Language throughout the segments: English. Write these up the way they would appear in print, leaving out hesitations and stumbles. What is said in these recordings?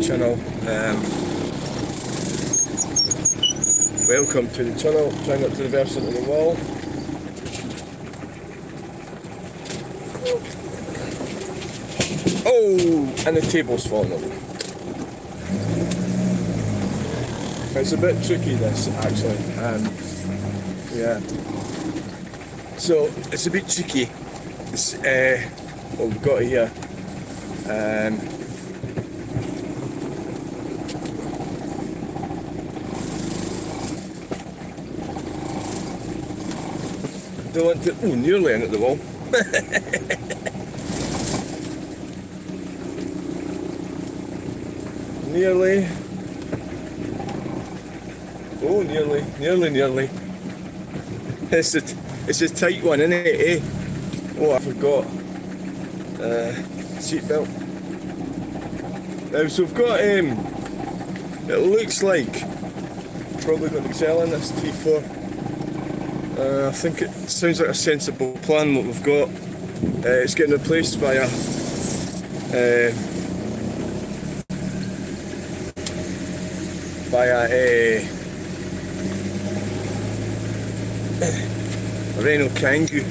channel. Welcome to the channel. Try not to reverse into the wall. Oh, and the table's fallen over. It's a bit tricky, this, actually. Yeah. So it's a bit tricky. It's, what we've got here. Don't want to. Oh, nearly into the wall. Nearly. Oh, nearly. It's a tight one, isn't it? Eh? Oh, I forgot. Seatbelt. Now, so we've got. It looks like probably going to be selling this T4. I think it sounds like a sensible plan what we've got. It's getting replaced by a Renault Kangoo,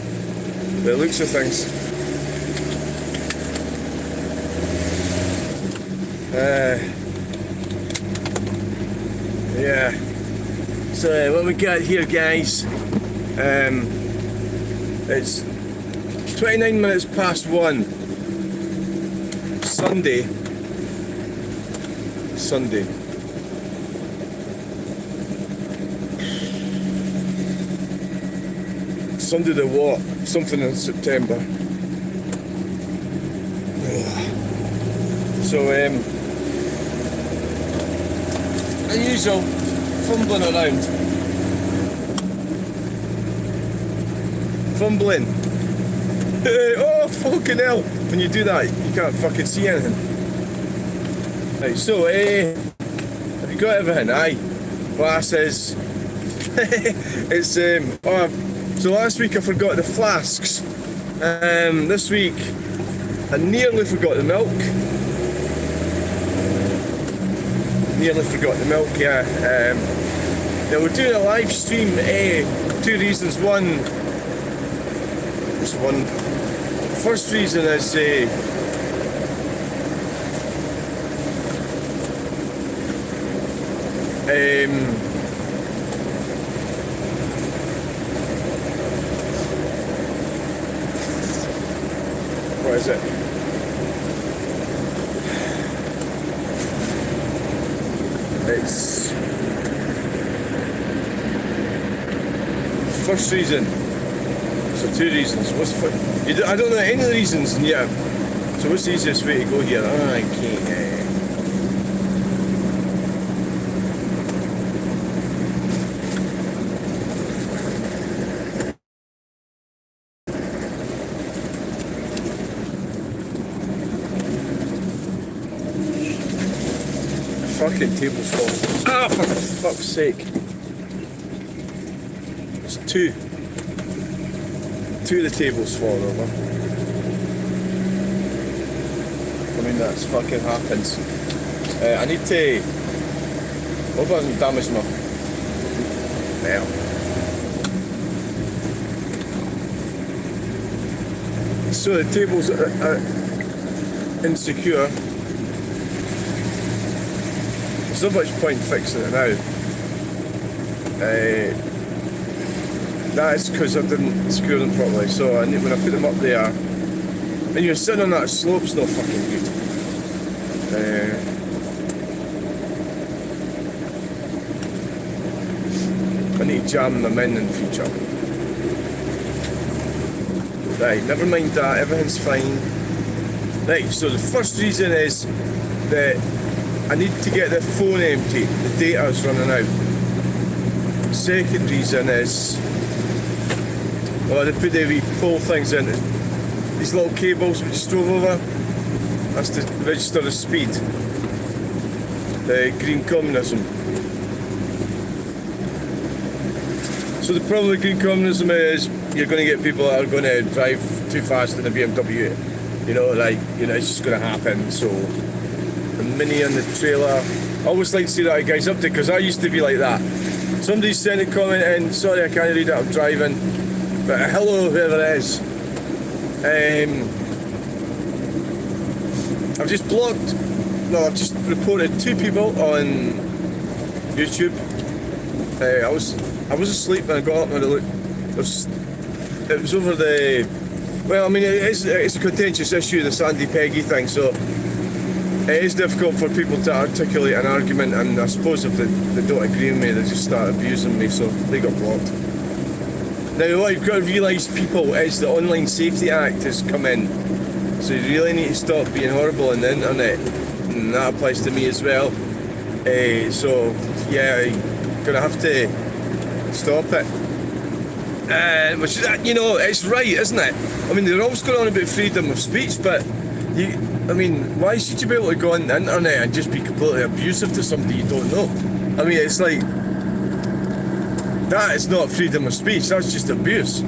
by the looks of things. Yeah. So what we got here, guys? It's 29 minutes past 1. Sunday. Sunday the what? Something in September. So, unusual, fumbling around. Fumbling. Oh, fucking hell. When you do that, you can't fucking see anything. Right, so, have you got everything? Aye. Glasses. It's, so last week I forgot the flasks. This week I nearly forgot the milk. Yeah. Now we're doing a live stream. Two reasons. First reason is what is it? It's first reason. So two reasons. I don't know any of the reasons, and yeah. So what's the easiest way to go here? Okay. Fucking table's falling. Ah, for fuck's sake. It's two of the tables falling over. I mean, that's fucking happens. I need to. Hope I hasn't damaged my. Now. So the tables are insecure. There's not much point fixing it now. That is because I didn't screw them properly. So when I put them up there, and you're sitting on that slope's not fucking good. I need to jam them in the future. Right, never mind that. Everything's fine. Right, so the first reason is that I need to get the phone empty. The data's running out. Second reason is, well, they put the wee pull things in. These little cables which drove over. That's to register the speed. The green communism. So the problem with green communism is you're going to get people that are going to drive too fast in a BMW. You know, like, you know, it's just going to happen. So, the Mini and the trailer. I always like to see that guys up there, because I used to be like that. Somebody sent a comment in, sorry I can't read it, I'm driving. But hello, whoever it is. I've just I've just reported 2 people on YouTube. I was asleep when I got up and I looked. It was over the. Well, I mean, it's a contentious issue, the Sandy Peggy thing. So it is difficult for people to articulate an argument, and I suppose if they don't agree with me, they just start abusing me. So they got blocked. Now, what you've got to realise, people, is the Online Safety Act has come in. So you really need to stop being horrible on the internet. And that applies to me as well. So, yeah, you're going to have to stop it. Which is, you know, it's right, isn't it? I mean, they're always going on about freedom of speech, but, I mean, why should you be able to go on the internet and just be completely abusive to somebody you don't know? I mean, it's like, that is not freedom of speech, that's just abuse.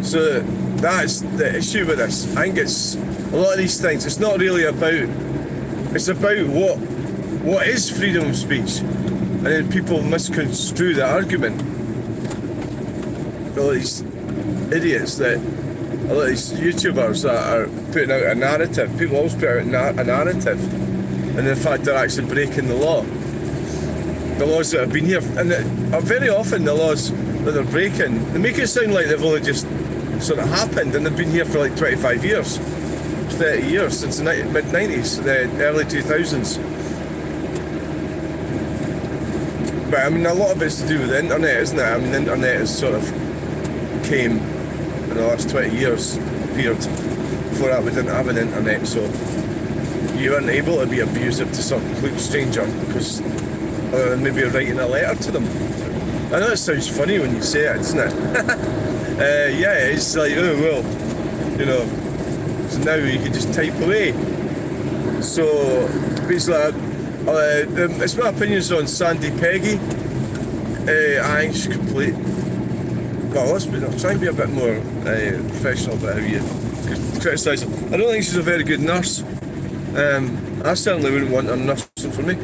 So that's the issue with this. I think it's a lot of these things, it's not really about, it's about what is freedom of speech, and then people misconstrue the argument. All these idiots a lot of these YouTubers that are putting out a narrative, people always put out a narrative, and in fact they're actually breaking the law. The laws that have been here, and very often the laws that they're breaking, they make it sound like they've only just sort of happened, and they've been here for like 25 years, 30 years, since the mid-90s, the early 2000s. But I mean, a lot of it's to do with the internet, isn't it? I mean, the internet has sort of came in the last 20 years period. Before that we didn't have an internet, so you weren't able to be abusive to some complete stranger, because other than maybe writing a letter to them. I know it sounds funny when you say it, doesn't it? Yeah, it's like, oh well, you know, so now you can just type away. So basically, it's my opinions on Sandy Peggy. I think she's complete. Well, I'll try and be a bit more professional about how you criticise her. I don't think she's a very good nurse. I certainly wouldn't want her nursing for me.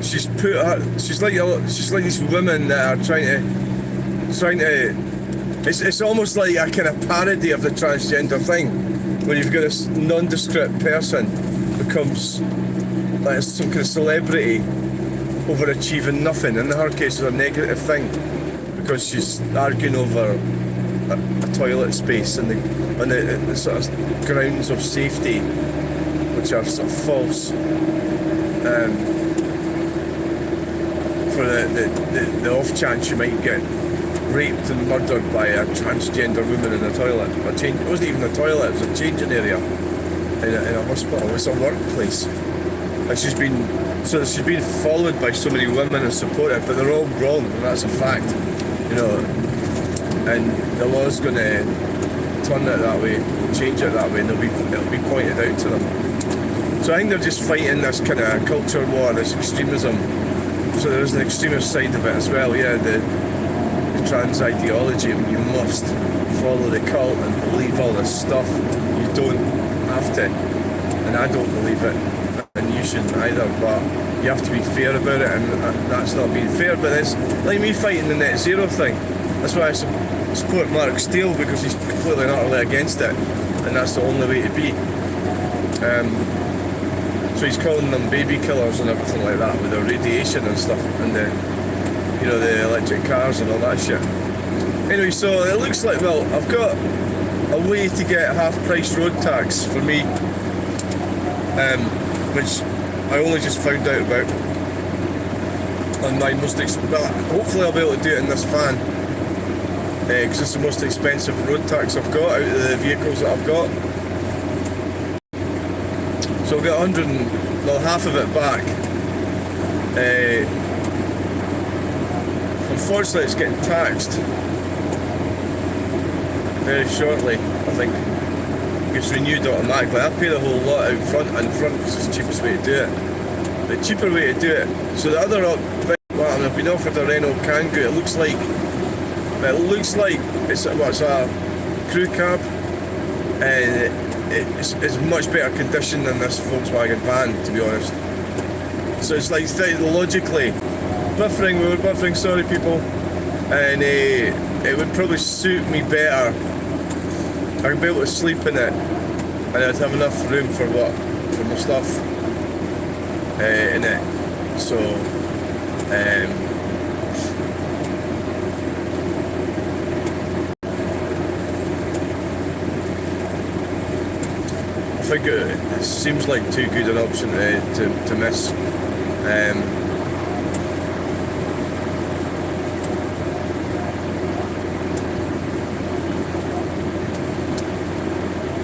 She's like these women that are trying to. It's almost like a kind of parody of the transgender thing, where you've got this nondescript person becomes like some kind of celebrity over achieving nothing. In her case, it's a negative thing, because she's arguing over a toilet space and the sort of grounds of safety, which are sort of false, for the off chance you might get raped and murdered by a transgender woman in a toilet. It wasn't even a toilet, it was a changing area in a hospital. It's a workplace. And she's been followed by so many women and supported, but they're all wrong, and that's a fact. You know, and the law's going to turn it that way, change it that way, and it'll be pointed out to them. So I think they're just fighting this kind of culture war, this extremism. So there is an extremist side of it as well, yeah, the trans ideology. You must follow the cult and believe all this stuff. You don't have to, and I don't believe it, and you shouldn't either, but you have to be fair about it, and that's not being fair. But it's like me fighting the net zero thing. That's why I support Mark Steele, because he's completely and utterly against it, and that's the only way to be. So he's calling them baby killers and everything like that, with the radiation and stuff, and the electric cars and all that shit. Anyway, so it looks like, well, I've got a way to get half-price road tax for me, which I only just found out about on my hopefully I'll be able to do it in this van, because it's the most expensive road tax I've got out of the vehicles that I've got. So I'll get half of it back. Unfortunately, it's getting taxed very shortly, I think. It gets renewed automatically. I pay the whole lot out front because it's the cheapest way to do it. The cheaper way to do it. So the other, I've been offered a Renault Kangoo. It looks like It looks like it's a crew cab, and it's much better condition than this Volkswagen van, to be honest. So it's like logically, buffering, we were buffering, sorry people, and it would probably suit me better. I'd be able to sleep in it, and I'd have enough room for my stuff in it. So I think it seems like too good an option to miss.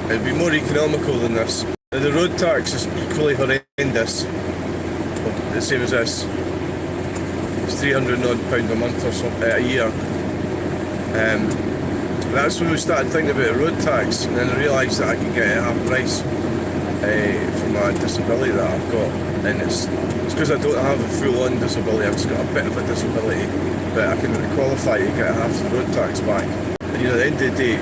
It'd be more economical than this. Now, the road tax is equally horrendous, the same as this. It's £300 odd a month or something, a year. That's when we started thinking about road tax, and then I realised that I can get it at half price for my disability that I've got. And it's because I don't have a full-on disability, I've just got a bit of a disability, but I can qualify to get half the road tax back. And you know, at the end of the day,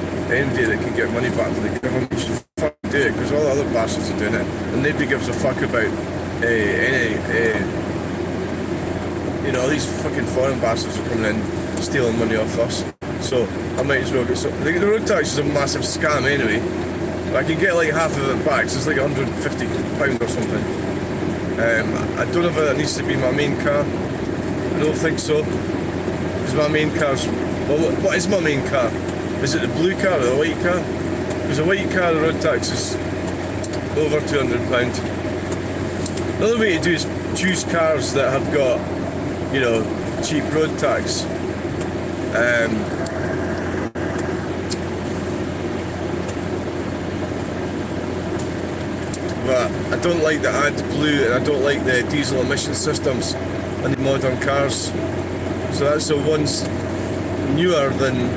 they can get money back from the government. You should fucking do it, because all the other bastards are doing it, and nobody gives a fuck about you know, these fucking foreign bastards are coming in stealing money off us. So I might as well get some. The road tax is a massive scam anyway. I can get like half of it back, so it's like £150 or something. I don't know if it needs to be my main car. I don't think so, because my main car's, well, what is my main car? Is it the blue car or the white car? Because the white car, the road tax is over £200. Another way to do is choose cars that have got, you know, cheap road tax. But I don't like the AdBlue, and I don't like the diesel emission systems in the modern cars. So that's the ones newer than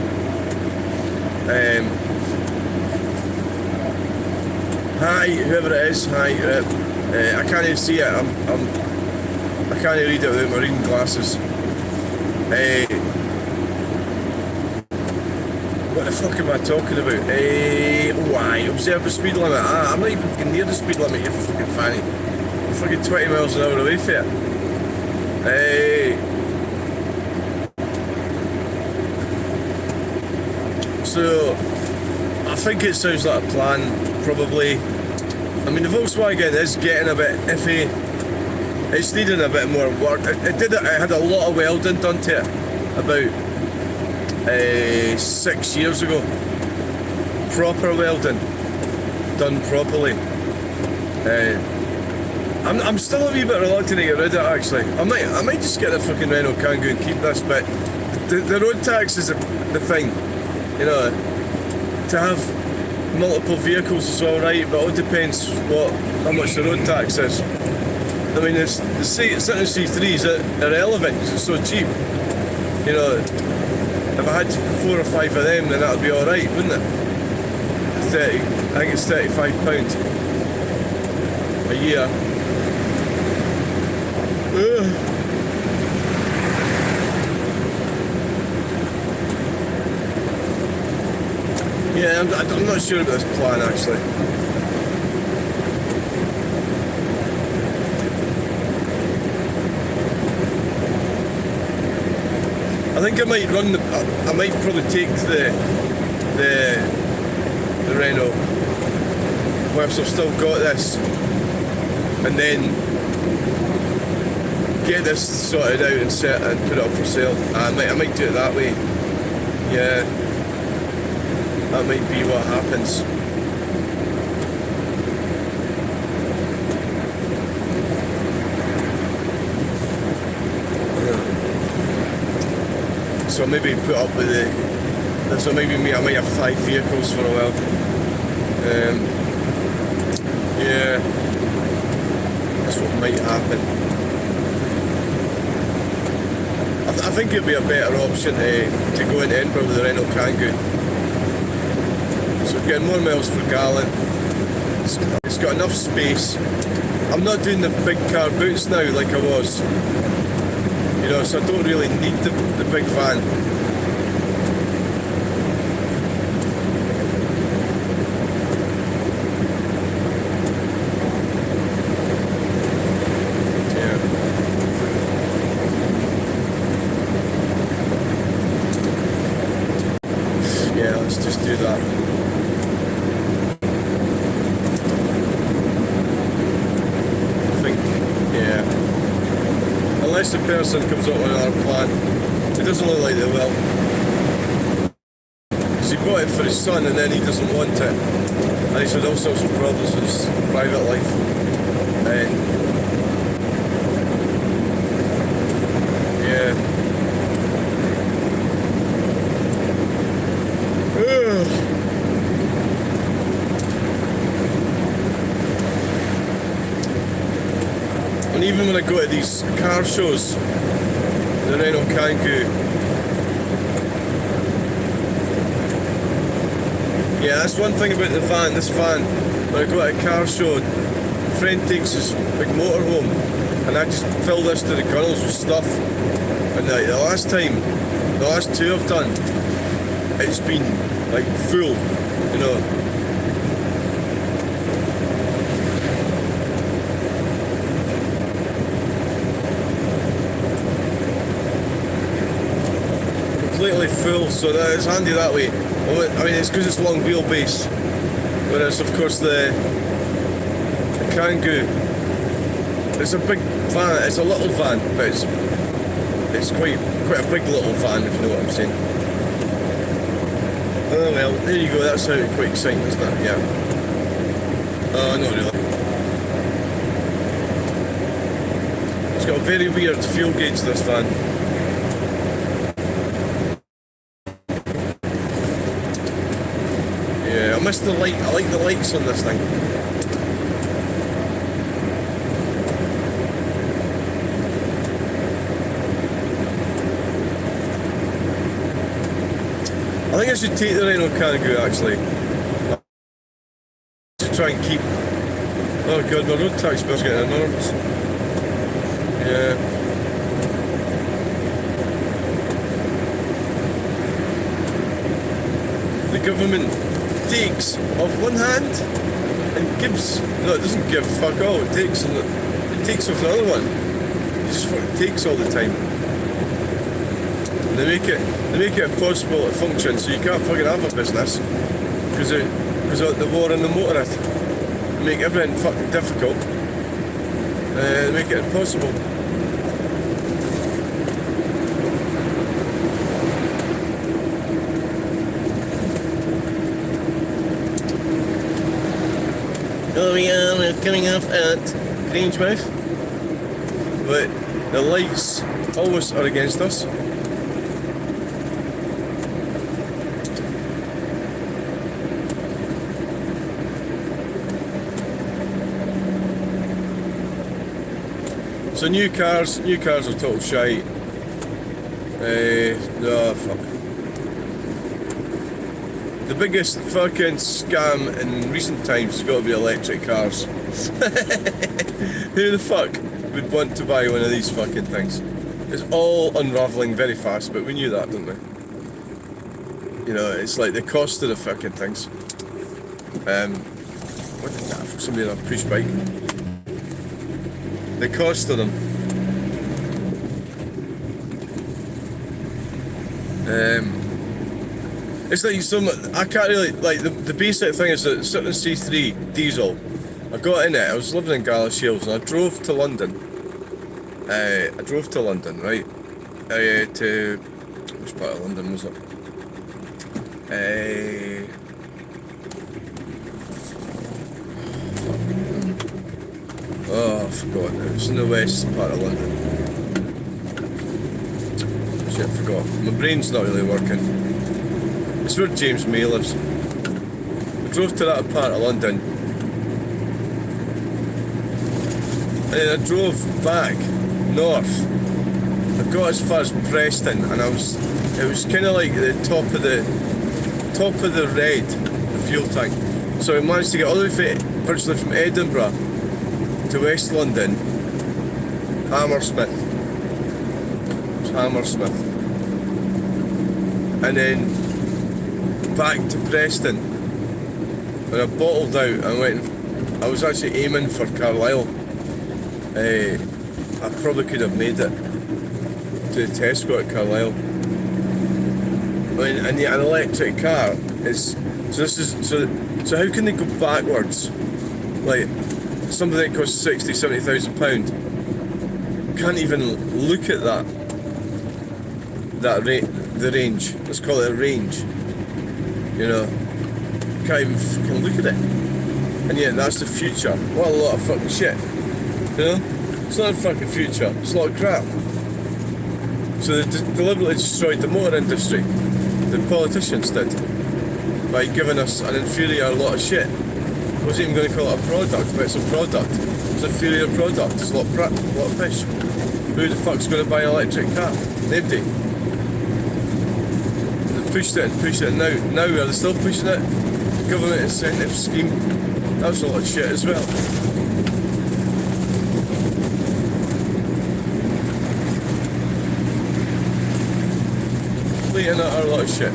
hi, whoever it is, hi. I can't even see it. I can't even read it without my reading glasses. What the fuck am I talking about? Why? Observe the speed limit. I'm not even fucking near the speed limit, you fucking fanny. I'm fucking 20 miles an hour away from it. So, I think it sounds like a plan, probably. I mean, the Volkswagen is getting a bit iffy. It's needing a bit more work. It had a lot of welding done to it about 6 years ago. Proper welding done properly. I'm still a wee bit reluctant to get rid of it, actually. I might just get the fucking Renault Kangoo and keep this, but the road tax is the thing. You know, to have multiple vehicles is alright, but it all depends how much the road tax is. I mean, the Citroen C3s are irrelevant because it's so cheap. You know, if I had 4 or 5 of them, then that would be alright, wouldn't it? I think it's £35 a year. Yeah, I'm not sure about this plan, actually. I think I might I might probably take the Renault whilst I've still got this, and then get this sorted out and put it up for sale. I might do it that way. Yeah, that might be what happens. So maybe put up with so maybe I might have 5 vehicles for a while. Yeah, that's what might happen. I think it'd be a better option to go into Edinburgh with the Renault Kangoo. So getting more miles per gallon. It's got enough space. I'm not doing the big car boots now like I was. You know, so I don't really need the big van. unless the person comes up with another plan. It doesn't look like they will. Because he bought it for his son and then he doesn't want it. And he's had all sorts of problems with his private life. And yeah. And even when I go to these car shows, the Renault Kangoo, yeah, that's one thing about the van, this van. When I go to a car show, a friend takes his big motorhome and I just fill this to the gunnels with stuff. And the last two I've done, it's been like full, you know. Completely full, so that it's handy that way. I mean, it's because it's long wheelbase, whereas of course the Kangoo, it's a big van. It's a little van, but it's quite a big little van, if you know what I'm saying. Oh well, there you go. That's how quite exciting, isn't it? Yeah. Oh, not really. It's got a very weird fuel gauge, this van. I missed the light. I like the lights on this thing. I think I should take the Renault Kangoo actually. To try and keep. Oh god, my road tax bill's getting enormous. Yeah. The government takes off one hand and gives. No, it doesn't give fuck all. It takes off the other one. It just fucking takes all the time. And they make it impossible to function, so you can't fucking have a business because of the war in the motorist. They make everything fucking difficult. They make it impossible. Oh yeah, we're coming off at Grangemouth, but the lights always are against us. So new cars are total shite. Oh fuck. The biggest fucking scam in recent times has got to be electric cars. Who the fuck would want to buy one of these fucking things? It's all unravelling very fast, but we knew that, didn't we? You know, it's like the cost of the fucking things. What did that for somebody on a push bike? The cost of them. It's like I can't really, like, the basic thing is that certain C3 diesel, I got in it, I was living in Galashiels and I drove to London, right, to, which part of London was it? Oh, I forgot, it was in the west part of London. Shit, I forgot, my brain's not really working. It's where James May lives. I drove to that part of London and then I drove back north. I got as far as Preston and it was kind of like the top of the red, the fuel tank. So I managed to get all the way virtually from Edinburgh to West London, Hammersmith. It was Hammersmith. And then back to Preston, and I bottled out and I was actually aiming for Carlisle. I probably could have made it to the Tesco at Carlisle. I mean, and yet an electric car is, so how can they go backwards? Like, something that costs £60,000, £70,000 can't even look at the range. Let's call it a range. You know, can't even fucking look at it. And yet that's the future. What a lot of fucking shit. You know, it's not a fucking future. It's a lot of crap. So they deliberately destroyed the motor industry. The politicians did, by giving us an inferior lot of shit. I wasn't even going to call it a product, but it's a product. It's an inferior product. It's a lot of pish. Who the fuck's going to buy an electric car? Nobody. They pushed it. Now are they still pushing it? Government incentive scheme. That's a lot of shit as well. Complete and utter lot of shit.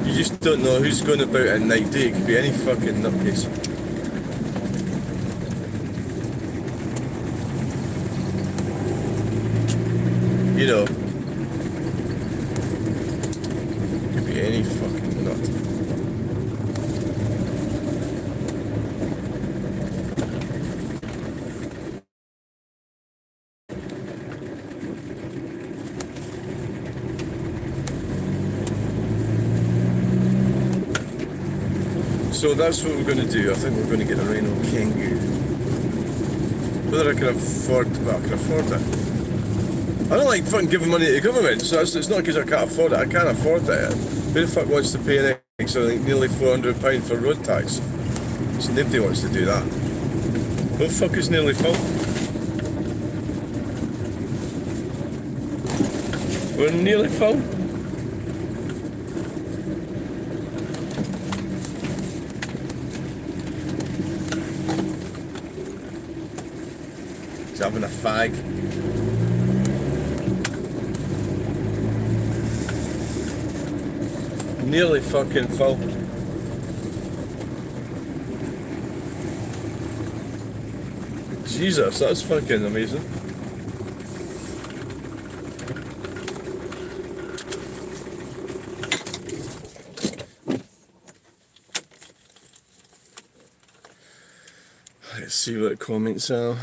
You just don't know who's going about at night, do you? It could be any fucking nutcase. You know, could be any fucking nut. So that's what we're going to do. I think we're going to get a Renault Kangoo. Whether I can afford, well, I can afford it. I don't like fucking giving money to the government, so it's not because I can't afford it. I can't afford it. Who the fuck wants to pay an extra, like, nearly £400 for road tax? So nobody wants to do that. What the fuck is nearly full? We're nearly full. He's having a fag. Nearly fucking full. Jesus, that's fucking amazing. Let's see what the comments are.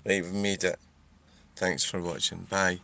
Right, we've made it. Thanks for watching. Bye.